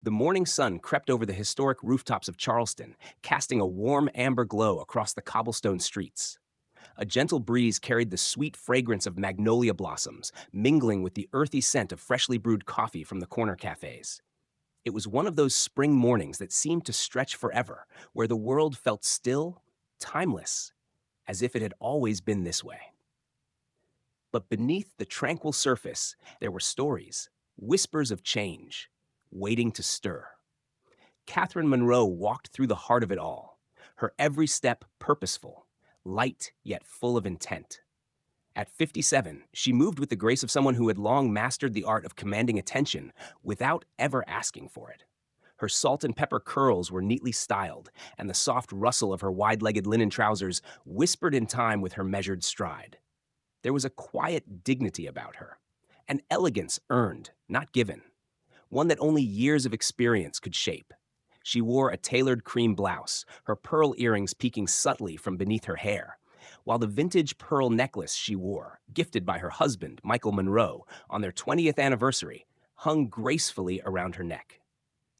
The morning sun crept over the historic rooftops of Charleston, casting a warm amber glow across the cobblestone streets. A gentle breeze carried the sweet fragrance of magnolia blossoms, mingling with the earthy scent of freshly brewed coffee from the corner cafes. It was one of those spring mornings that seemed to stretch forever, where the world felt still, timeless, as if it had always been this way. But beneath the tranquil surface, there were stories, whispers of change, waiting to stir. Catherine Monroe walked through the heart of it all, her every step purposeful, light yet full of intent. At 57, she moved with the grace of someone who had long mastered the art of commanding attention without ever asking for it. Her salt and pepper curls were neatly styled, and the soft rustle of her wide legged linen trousers whispered in time with her measured stride. There was a quiet dignity about her, an elegance earned, not given, one that only years of experience could shape. She wore a tailored cream blouse, her pearl earrings peeking subtly from beneath her hair, while the vintage pearl necklace she wore, gifted by her husband, Michael Monroe, on their 20th anniversary, hung gracefully around her neck.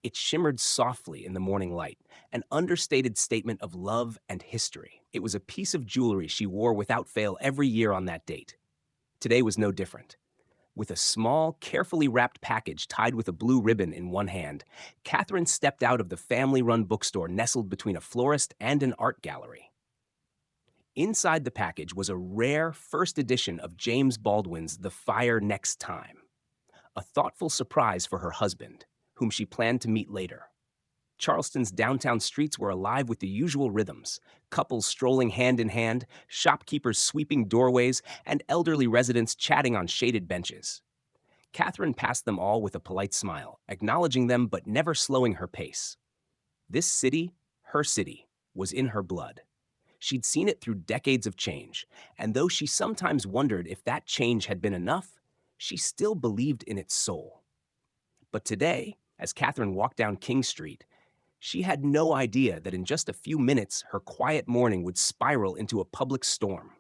It shimmered softly in the morning light, an understated statement of love and history. It was a piece of jewelry she wore without fail every year on that date. Today was no different. With a small, carefully wrapped package tied with a blue ribbon in one hand, Catherine stepped out of the family run bookstore nestled between a florist and an art gallery. Inside the package was a rare first edition of James Baldwin's The Fire Next Time, a thoughtful surprise for her husband, whom she planned to meet later. Charleston's downtown streets were alive with the usual rhythms: couples strolling hand in hand, shopkeepers sweeping doorways, and elderly residents chatting on shaded benches. Catherine passed them all with a polite smile, acknowledging them but never slowing her pace. This city, her city, was in her blood. She'd seen it through decades of change, and though she sometimes wondered if that change had been enough, she still believed in its soul. But today, as Catherine walked down King Street, she had no idea that in just a few minutes her quiet morning would spiral into a public storm.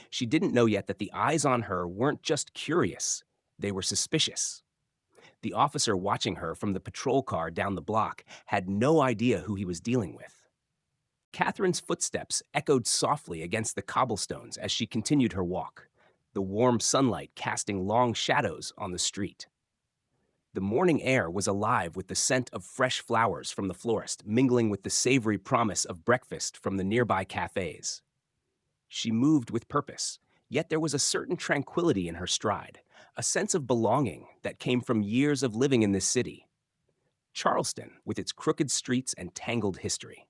She didn't know yet that the eyes on her weren't just curious, they were suspicious. The officer watching her from the patrol car down the block had no idea who he was dealing with. Catherine's footsteps echoed softly against the cobblestones as she continued her walk, the warm sunlight casting long shadows on the street. The morning air was alive with the scent of fresh flowers from the florist, mingling with the savory promise of breakfast from the nearby cafes. She moved with purpose, yet there was a certain tranquility in her stride, a sense of belonging that came from years of living in this city. Charleston, with its crooked streets and tangled history.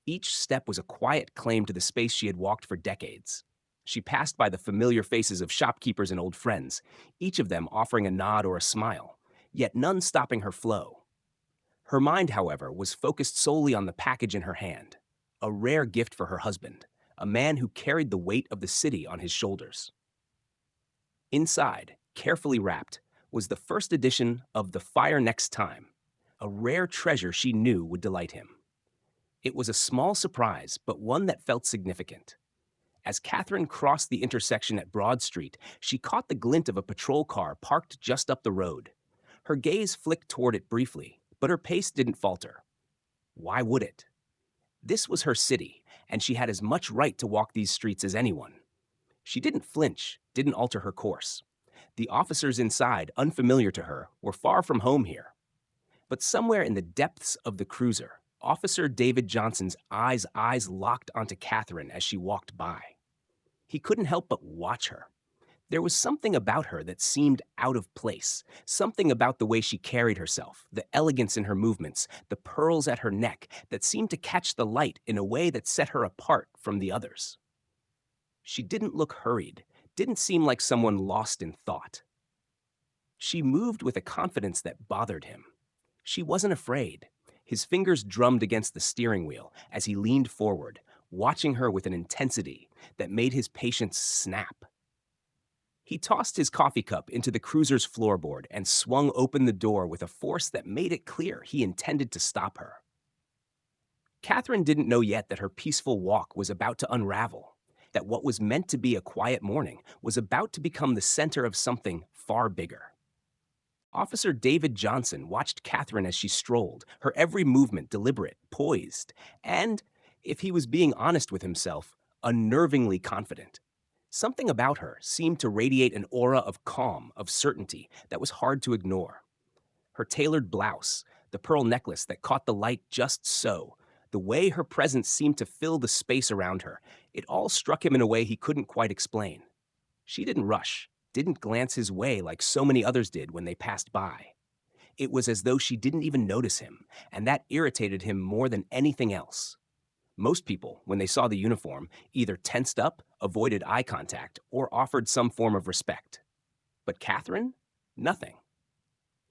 Each step was a quiet claim to the space she had walked for decades. She passed by the familiar faces of shopkeepers and old friends, each of them offering a nod or a smile, yet none stopping her flow. Her mind, however, was focused solely on the package in her hand, a rare gift for her husband, a man who carried the weight of the city on his shoulders. Inside, carefully wrapped, was the first edition of The Fire Next Time, a rare treasure she knew would delight him. It was a small surprise, but one that felt significant. As Catherine crossed the intersection at Broad Street, she caught the glint of a patrol car parked just up the road. Her gaze flicked toward it briefly, but her pace didn't falter. Why would it? This was her city, and she had as much right to walk these streets as anyone. She didn't flinch, didn't alter her course. The officers inside, unfamiliar to her, were far from home here. But somewhere in the depths of the cruiser, Officer David Johnson's eyes locked onto Catherine as she walked by. He couldn't help but watch her. There was something about her that seemed out of place, something about the way she carried herself, the elegance in her movements, the pearls at her neck that seemed to catch the light in a way that set her apart from the others. She didn't look hurried, didn't seem like someone lost in thought. She moved with a confidence that bothered him. She wasn't afraid. His fingers drummed against the steering wheel as he leaned forward, watching her with an intensity that made his patience snap. He tossed his coffee cup into the cruiser's floorboard and swung open the door with a force that made it clear he intended to stop her. Catherine didn't know yet that her peaceful walk was about to unravel, that what was meant to be a quiet morning was about to become the center of something far bigger. Officer David Johnson watched Catherine as she strolled, her every movement deliberate, poised, and, if he was being honest with himself, unnervingly confident. Something about her seemed to radiate an aura of calm, of certainty, that was hard to ignore. Her tailored blouse, the pearl necklace that caught the light just so, the way her presence seemed to fill the space around her, it all struck him in a way he couldn't quite explain. She didn't rush, didn't glance his way like so many others did when they passed by. It was as though she didn't even notice him, and that irritated him more than anything else. Most people, when they saw the uniform, either tensed up, avoided eye contact, or offered some form of respect. But Catherine? Nothing.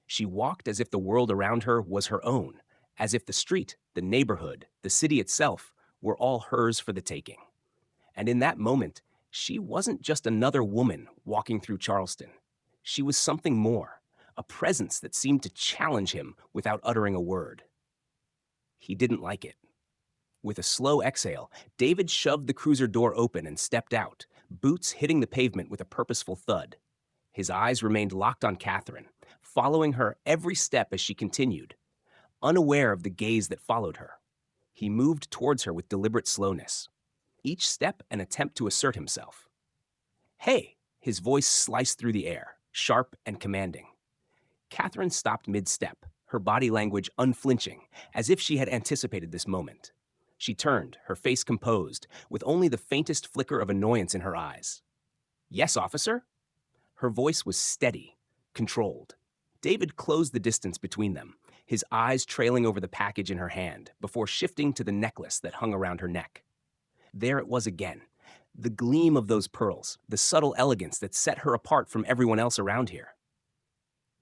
She walked as if the world around her was her own, as if the street, the neighborhood, the city itself were all hers for the taking. And in that moment, she wasn't just another woman walking through Charleston. She was something more, a presence that seemed to challenge him without uttering a word. He didn't like it. With a slow exhale, David shoved the cruiser door open and stepped out, boots hitting the pavement with a purposeful thud. His eyes remained locked on Catherine, following her every step as she continued, unaware of the gaze that followed her. He moved towards her with deliberate slowness, each step an attempt to assert himself. "Hey!" His voice sliced through the air, sharp and commanding. Catherine stopped mid-step, her body language unflinching, as if she had anticipated this moment. She turned, her face composed, with only the faintest flicker of annoyance in her eyes. "Yes, officer?" Her voice was steady, controlled. David closed the distance between them, his eyes trailing over the package in her hand, before shifting to the necklace that hung around her neck. There it was again, the gleam of those pearls, the subtle elegance that set her apart from everyone else around here.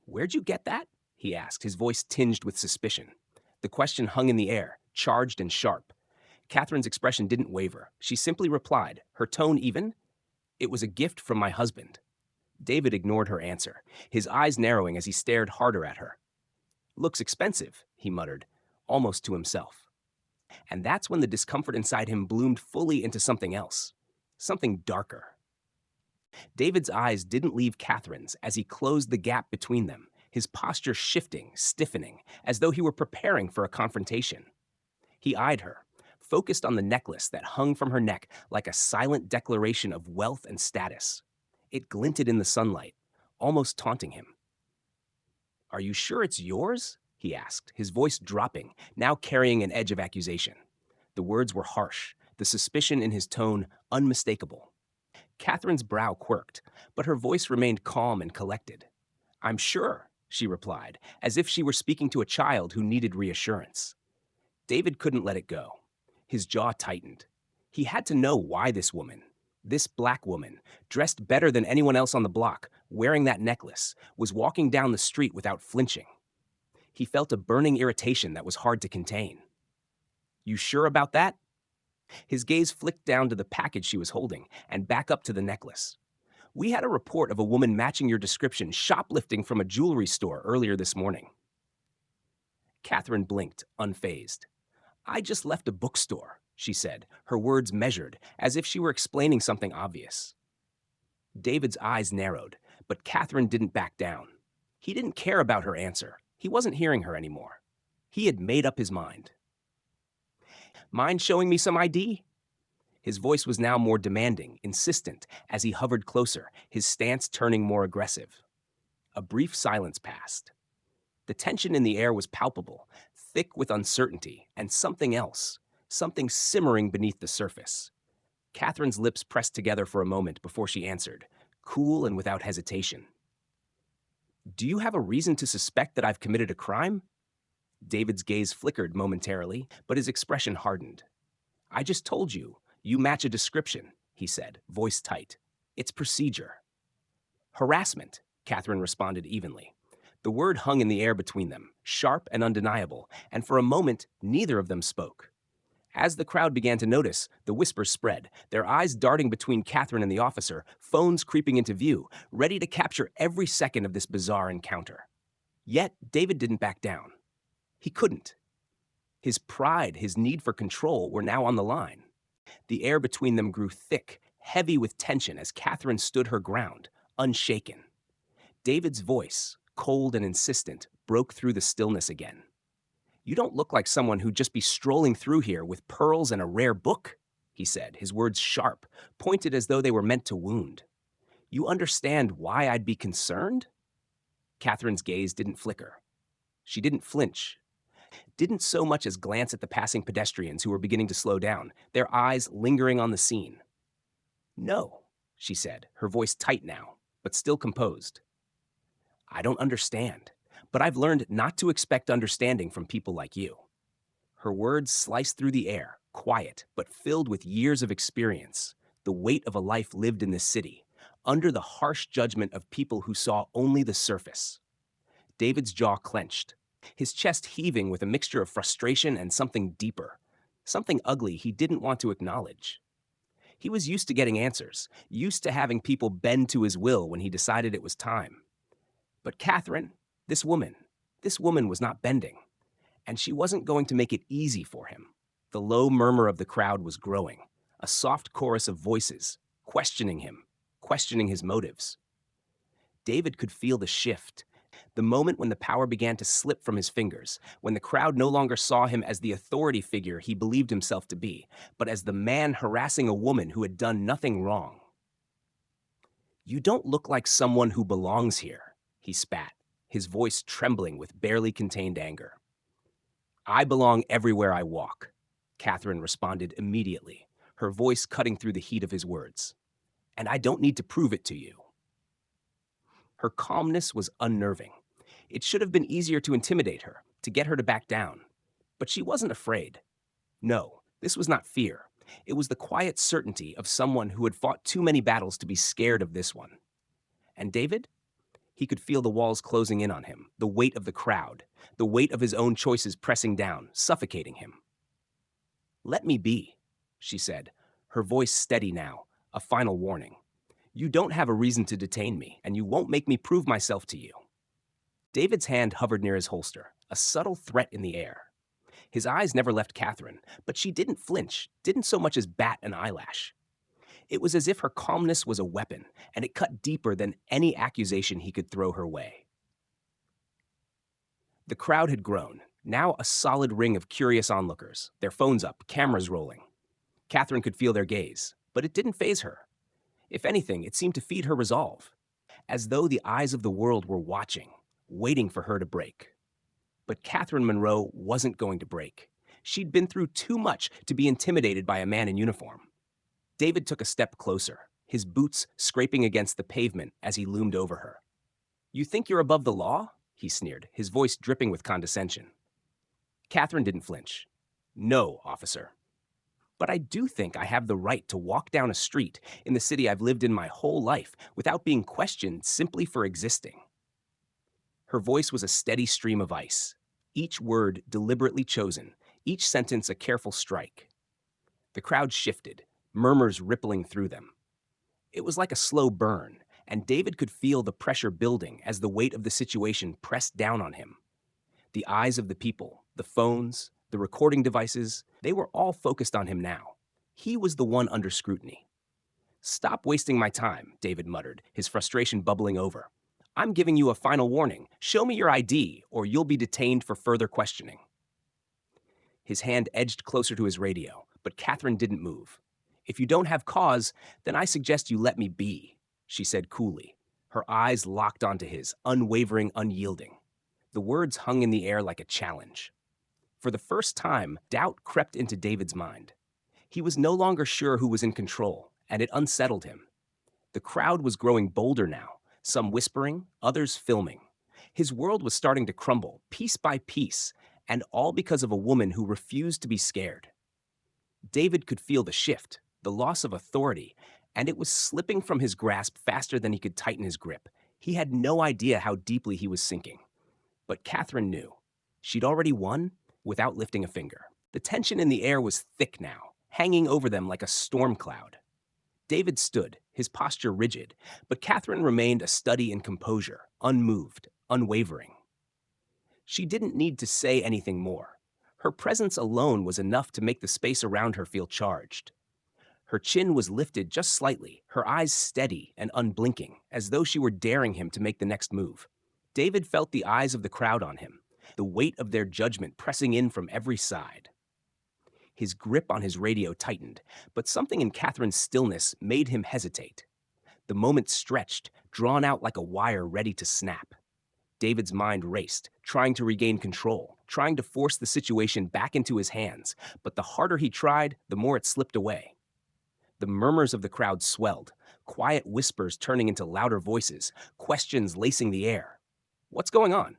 "Where'd you get that?" he asked, his voice tinged with suspicion. The question hung in the air, charged and sharp. Catherine's expression didn't waver. She simply replied, her tone even, "It was a gift from my husband." David ignored her answer, his eyes narrowing as he stared harder at her. "Looks expensive," he muttered, almost to himself. And that's when the discomfort inside him bloomed fully into something else, something darker. David's eyes didn't leave Catherine's as he closed the gap between them, his posture shifting, stiffening, as though he were preparing for a confrontation. He eyed her, focused on the necklace that hung from her neck like a silent declaration of wealth and status. It glinted in the sunlight, almost taunting him. "Are you sure it's yours?" he asked, his voice dropping, now carrying an edge of accusation. The words were harsh, the suspicion in his tone unmistakable. Catherine's brow quirked, but her voice remained calm and collected. "I'm sure," she replied, as if she were speaking to a child who needed reassurance. David couldn't let it go. His jaw tightened. He had to know why this woman, this black woman, dressed better than anyone else on the block, wearing that necklace, was walking down the street without flinching. He felt a burning irritation that was hard to contain. "You sure about that?" His gaze flicked down to the package she was holding and back up to the necklace. "We had a report of a woman matching your description shoplifting from a jewelry store earlier this morning." Catherine blinked, unfazed. "I just left a bookstore," she said, her words measured, as if she were explaining something obvious. David's eyes narrowed, but Catherine didn't back down. He didn't care about her answer. He wasn't hearing her anymore. He had made up his mind. "Mind showing me some ID?" His voice was now more demanding, insistent, as he hovered closer, his stance turning more aggressive. A brief silence passed. The tension in the air was palpable, thick with uncertainty, and something else, something simmering beneath the surface. Catherine's lips pressed together for a moment before she answered, cool and without hesitation. "Do you have a reason to suspect that I've committed a crime?" David's gaze flickered momentarily, but his expression hardened. "I just told you, you match a description," he said, voice tight. "It's procedure." "Harassment," Catherine responded evenly. The word hung in the air between them, sharp and undeniable, and for a moment, neither of them spoke. As the crowd began to notice, the whispers spread, their eyes darting between Catherine and the officer, phones creeping into view, ready to capture every second of this bizarre encounter. Yet, David didn't back down. He couldn't. His pride, his need for control were now on the line. The air between them grew thick, heavy with tension as Catherine stood her ground, unshaken. David's voice, cold and insistent, broke through the stillness again. "You don't look like someone who'd just be strolling through here with pearls and a rare book," he said, his words sharp, pointed as though they were meant to wound. "You understand why I'd be concerned?" Catherine's gaze didn't flicker. She didn't flinch, didn't so much as glance at the passing pedestrians who were beginning to slow down, their eyes lingering on the scene. "No," she said, her voice tight now, but still composed. "I don't understand, but I've learned not to expect understanding from people like you." Her words sliced through the air, quiet, but filled with years of experience, the weight of a life lived in this city, under the harsh judgment of people who saw only the surface. David's jaw clenched, his chest heaving with a mixture of frustration and something deeper, something ugly he didn't want to acknowledge. He was used to getting answers, used to having people bend to his will when he decided it was time. But Catherine, this woman was not bending, and she wasn't going to make it easy for him. The low murmur of the crowd was growing, a soft chorus of voices, questioning him, questioning his motives. David could feel the shift, the moment when the power began to slip from his fingers, when the crowd no longer saw him as the authority figure he believed himself to be, but as the man harassing a woman who had done nothing wrong. "You don't look like someone who belongs here," he spat, his voice trembling with barely contained anger. "I belong everywhere I walk," Catherine responded immediately, her voice cutting through the heat of his words. "And I don't need to prove it to you." Her calmness was unnerving. It should have been easier to intimidate her, to get her to back down. But she wasn't afraid. No, this was not fear. It was the quiet certainty of someone who had fought too many battles to be scared of this one. And David? He could feel the walls closing in on him, the weight of the crowd, the weight of his own choices pressing down, suffocating him. "Let me be," she said, her voice steady now, a final warning. "You don't have a reason to detain me, and you won't make me prove myself to you." David's hand hovered near his holster, a subtle threat in the air. His eyes never left Catherine, but she didn't flinch, didn't so much as bat an eyelash. It was as if her calmness was a weapon, and it cut deeper than any accusation he could throw her way. The crowd had grown, now a solid ring of curious onlookers, their phones up, cameras rolling. Catherine could feel their gaze, but it didn't faze her. If anything, it seemed to feed her resolve, as though the eyes of the world were watching, waiting for her to break. But Catherine Monroe wasn't going to break. She'd been through too much to be intimidated by a man in uniform. David took a step closer, his boots scraping against the pavement as he loomed over her. "You think you're above the law?" he sneered, his voice dripping with condescension. Catherine didn't flinch. "No, officer. But I do think I have the right to walk down a street in the city I've lived in my whole life without being questioned simply for existing." Her voice was a steady stream of ice, each word deliberately chosen, each sentence a careful strike. The crowd shifted, murmurs rippling through them. It was like a slow burn, and David could feel the pressure building as the weight of the situation pressed down on him. The eyes of the people, the phones, the recording devices, they were all focused on him now. He was the one under scrutiny. "Stop wasting my time," David muttered, his frustration bubbling over. "I'm giving you a final warning. Show me your ID, or you'll be detained for further questioning." His hand edged closer to his radio, but Catherine didn't move. "If you don't have cause, then I suggest you let me be," she said coolly, her eyes locked onto his, unwavering, unyielding. The words hung in the air like a challenge. For the first time, doubt crept into David's mind. He was no longer sure who was in control, and it unsettled him. The crowd was growing bolder now, some whispering, others filming. His world was starting to crumble, piece by piece, and all because of a woman who refused to be scared. David could feel the shift, the loss of authority, and it was slipping from his grasp faster than he could tighten his grip. He had no idea how deeply he was sinking. But Catherine knew. She'd already won without lifting a finger. The tension in the air was thick now, hanging over them like a storm cloud. David stood, his posture rigid, but Catherine remained a study in composure, unmoved, unwavering. She didn't need to say anything more. Her presence alone was enough to make the space around her feel charged. Her chin was lifted just slightly, her eyes steady and unblinking, as though she were daring him to make the next move. David felt the eyes of the crowd on him, the weight of their judgment pressing in from every side. His grip on his radio tightened, but something in Catherine's stillness made him hesitate. The moment stretched, drawn out like a wire ready to snap. David's mind raced, trying to regain control, trying to force the situation back into his hands, but the harder he tried, the more it slipped away. The murmurs of the crowd swelled, quiet whispers turning into louder voices, questions lacing the air. What's going on?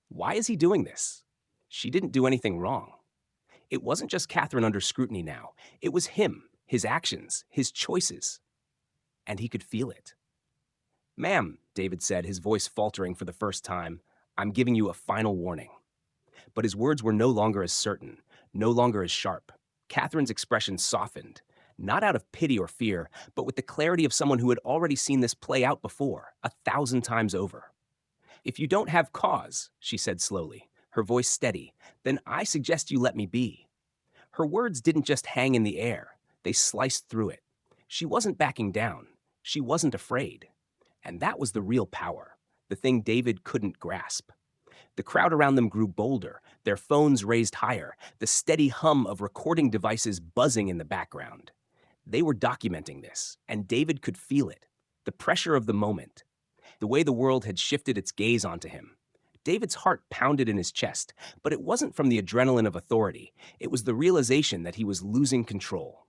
Why is he doing this? She didn't do anything wrong. It wasn't just Catherine under scrutiny now. It was him, his actions, his choices. And he could feel it. "Ma'am," David said, his voice faltering for the first time, "I'm giving you a final warning." But his words were no longer as certain, no longer as sharp. Catherine's expression softened, not out of pity or fear, but with the clarity of someone who had already seen this play out before, 1,000 times over. "If you don't have cause," she said slowly, her voice steady, "then I suggest you let me be." Her words didn't just hang in the air, they sliced through it. She wasn't backing down. She wasn't afraid. And that was the real power, the thing David couldn't grasp. The crowd around them grew bolder, their phones raised higher, the steady hum of recording devices buzzing in the background. They were documenting this, and David could feel it, the pressure of the moment, the way the world had shifted its gaze onto him. David's heart pounded in his chest, but it wasn't from the adrenaline of authority. It was the realization that he was losing control.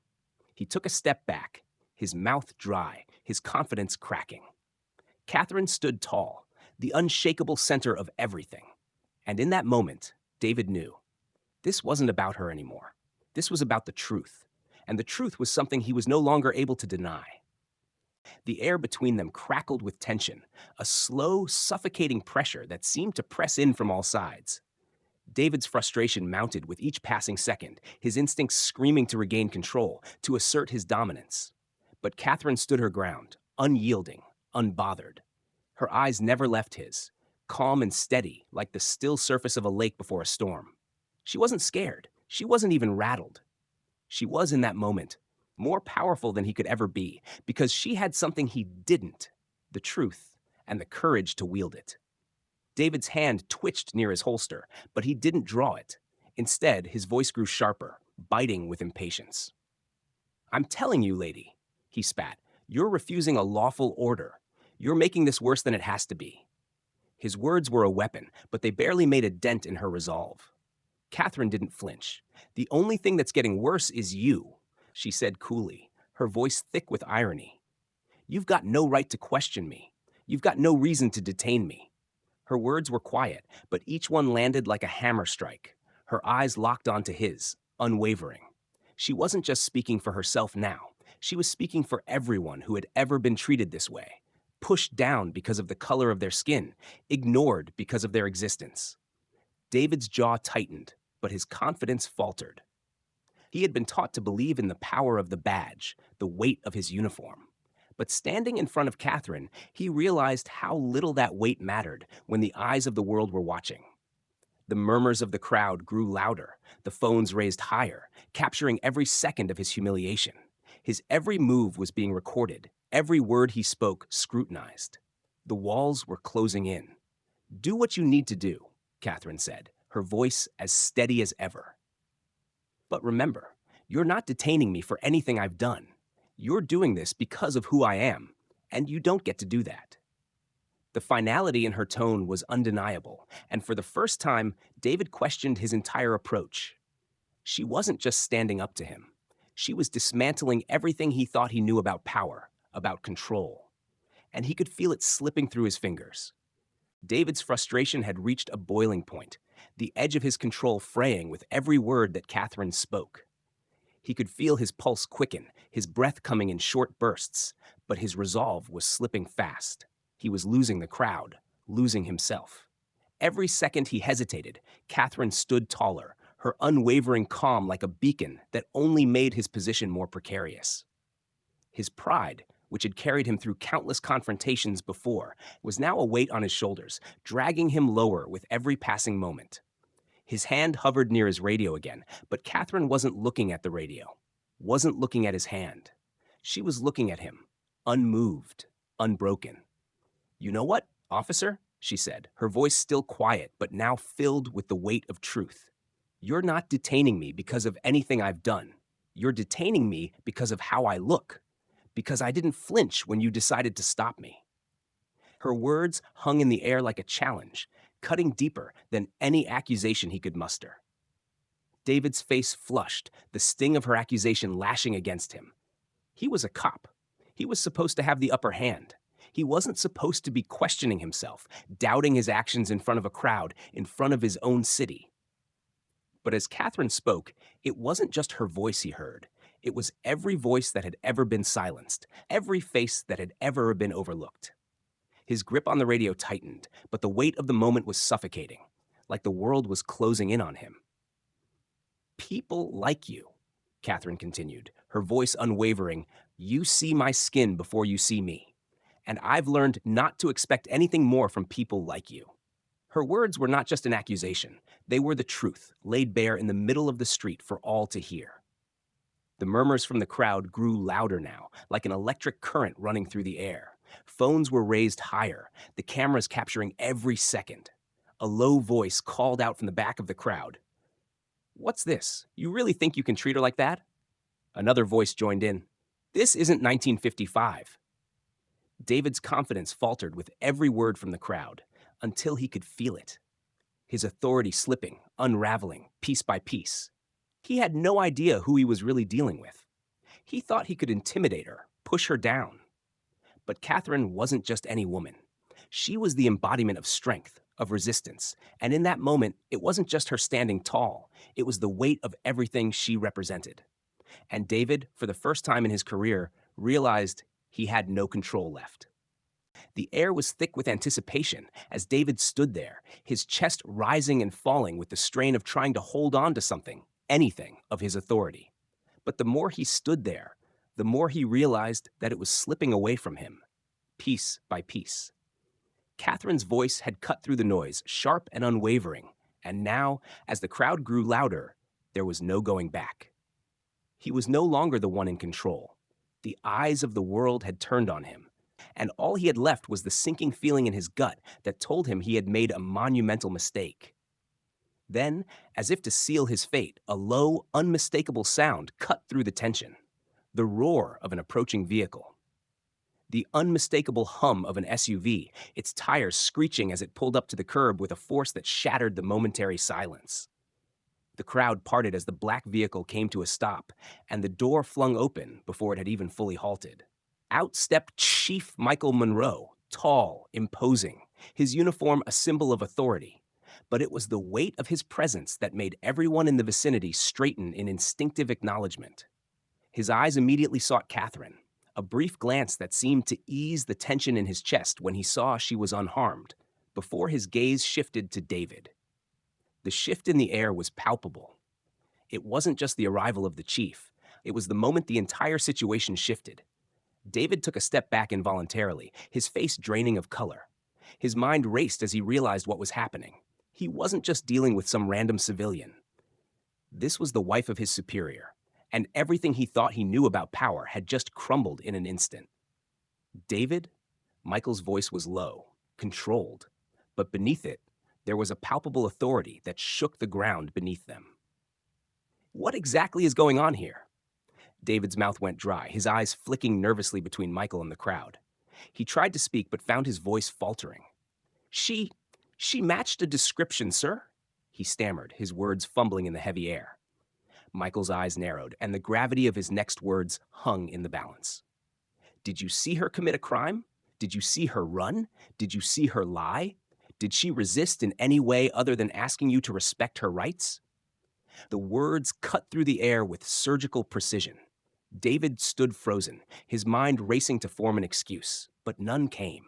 He took a step back, his mouth dry, his confidence cracking. Catherine stood tall, the unshakable center of everything. And in that moment, David knew. This wasn't about her anymore. This was about the truth. And the truth was something he was no longer able to deny. The air between them crackled with tension, a slow, suffocating pressure that seemed to press in from all sides. David's frustration mounted with each passing second, his instincts screaming to regain control, to assert his dominance. But Catherine stood her ground, unyielding, unbothered. Her eyes never left his, calm and steady like the still surface of a lake before a storm. She wasn't scared. She wasn't even rattled. She was, in that moment, more powerful than he could ever be, because she had something he didn't, the truth, and the courage to wield it. David's hand twitched near his holster, but he didn't draw it. Instead, his voice grew sharper, biting with impatience. "I'm telling you, lady," he spat, "you're refusing a lawful order. You're making this worse than it has to be." His words were a weapon, but they barely made a dent in her resolve. Catherine didn't flinch. "The only thing that's getting worse is you," she said coolly, her voice thick with irony. "You've got no right to question me. You've got no reason to detain me." Her words were quiet, but each one landed like a hammer strike. Her eyes locked onto his, unwavering. She wasn't just speaking for herself now. She was speaking for everyone who had ever been treated this way, pushed down because of the color of their skin, ignored because of their existence. David's jaw tightened, but his confidence faltered. He had been taught to believe in the power of the badge, the weight of his uniform. But standing in front of Catherine, he realized how little that weight mattered when the eyes of the world were watching. The murmurs of the crowd grew louder, the phones raised higher, capturing every second of his humiliation. His every move was being recorded, every word he spoke scrutinized. The walls were closing in. "Do what you need to do," Catherine said, her voice as steady as ever. "But remember, you're not detaining me for anything I've done. You're doing this because of who I am, and you don't get to do that." The finality in her tone was undeniable, and for the first time, David questioned his entire approach. She wasn't just standing up to him. She was dismantling everything he thought he knew about power, about control. And he could feel it slipping through his fingers. David's frustration had reached a boiling point, the edge of his control fraying with every word that Catherine spoke. He could feel his pulse quicken, his breath coming in short bursts, but his resolve was slipping fast. He was losing the crowd, losing himself. Every second he hesitated, Catherine stood taller, her unwavering calm like a beacon that only made his position more precarious. His pride, which had carried him through countless confrontations before, was now a weight on his shoulders, dragging him lower with every passing moment. His hand hovered near his radio again, but Catherine wasn't looking at the radio, wasn't looking at his hand. She was looking at him, unmoved, unbroken. "You know what, officer?" she said, her voice still quiet, but now filled with the weight of truth. You're not detaining me because of anything I've done. You're detaining me because of how I look, because I didn't flinch when you decided to stop me. Her words hung in the air like a challenge, cutting deeper than any accusation he could muster. David's face flushed, the sting of her accusation lashing against him. He was a cop. He was supposed to have the upper hand. He wasn't supposed to be questioning himself, doubting his actions in front of a crowd, in front of his own city. But as Catherine spoke, it wasn't just her voice he heard. It was every voice that had ever been silenced, every face that had ever been overlooked. His grip on the radio tightened, but the weight of the moment was suffocating, like the world was closing in on him. People like you, Catherine continued, her voice unwavering. You see my skin before you see me. And I've learned not to expect anything more from people like you. Her words were not just an accusation. They were the truth, laid bare in the middle of the street for all to hear. The murmurs from the crowd grew louder now, like an electric current running through the air. Phones were raised higher, the cameras capturing every second. A low voice called out from the back of the crowd. What's this? You really think you can treat her like that? Another voice joined in. This isn't 1955. David's confidence faltered with every word from the crowd, until he could feel it. His authority slipping, unraveling, piece by piece. He had no idea who he was really dealing with. He thought he could intimidate her, push her down. But Catherine wasn't just any woman. She was the embodiment of strength, of resistance, and in that moment, it wasn't just her standing tall, it was the weight of everything she represented. And David, for the first time in his career, realized he had no control left. The air was thick with anticipation as David stood there, his chest rising and falling with the strain of trying to hold on to something, anything, of his authority. But the more he stood there, the more he realized that it was slipping away from him, piece by piece. Catherine's voice had cut through the noise, sharp and unwavering, and now, as the crowd grew louder, there was no going back. He was no longer the one in control. The eyes of the world had turned on him, and all he had left was the sinking feeling in his gut that told him he had made a monumental mistake. Then, as if to seal his fate, a low, unmistakable sound cut through the tension. The roar of an approaching vehicle. The unmistakable hum of an SUV, its tires screeching as it pulled up to the curb with a force that shattered the momentary silence. The crowd parted as the black vehicle came to a stop, and the door flung open before it had even fully halted. Out stepped Chief Michael Monroe, tall, imposing, his uniform a symbol of authority. But it was the weight of his presence that made everyone in the vicinity straighten in instinctive acknowledgement. His eyes immediately sought Catherine, a brief glance that seemed to ease the tension in his chest when he saw she was unharmed, before his gaze shifted to David. The shift in the air was palpable. It wasn't just the arrival of the chief. It was the moment the entire situation shifted. David took a step back involuntarily, his face draining of color. His mind raced as he realized what was happening. He wasn't just dealing with some random civilian. This was the wife of his superior, and everything he thought he knew about power had just crumbled in an instant. David? Michael's voice was low, controlled, but beneath it, there was a palpable authority that shook the ground beneath them. What exactly is going on here? David's mouth went dry, his eyes flicking nervously between Michael and the crowd. He tried to speak, but found his voice faltering. She matched a description, sir, he stammered, his words fumbling in the heavy air. Michael's eyes narrowed, and the gravity of his next words hung in the balance. Did you see her commit a crime? Did you see her run? Did you see her lie? Did she resist in any way other than asking you to respect her rights? The words cut through the air with surgical precision. David stood frozen, his mind racing to form an excuse, but none came.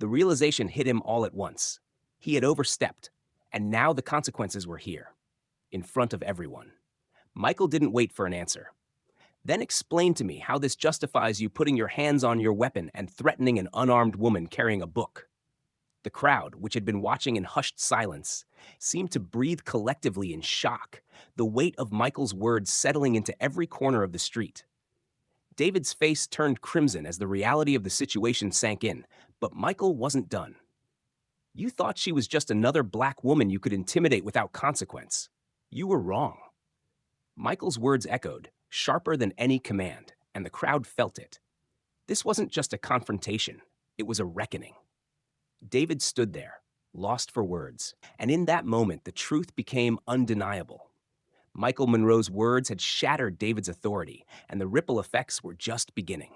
The realization hit him all at once. He had overstepped, and now the consequences were here, in front of everyone. Michael didn't wait for an answer. Then explain to me how this justifies you putting your hands on your weapon and threatening an unarmed woman carrying a book. The crowd, which had been watching in hushed silence, seemed to breathe collectively in shock, the weight of Michael's words settling into every corner of the street. David's face turned crimson as the reality of the situation sank in, but Michael wasn't done. You thought she was just another black woman you could intimidate without consequence. You were wrong. Michael's words echoed, sharper than any command, and the crowd felt it. This wasn't just a confrontation, it was a reckoning. David stood there, lost for words, and in that moment the truth became undeniable. Michael Monroe's words had shattered David's authority, and the ripple effects were just beginning.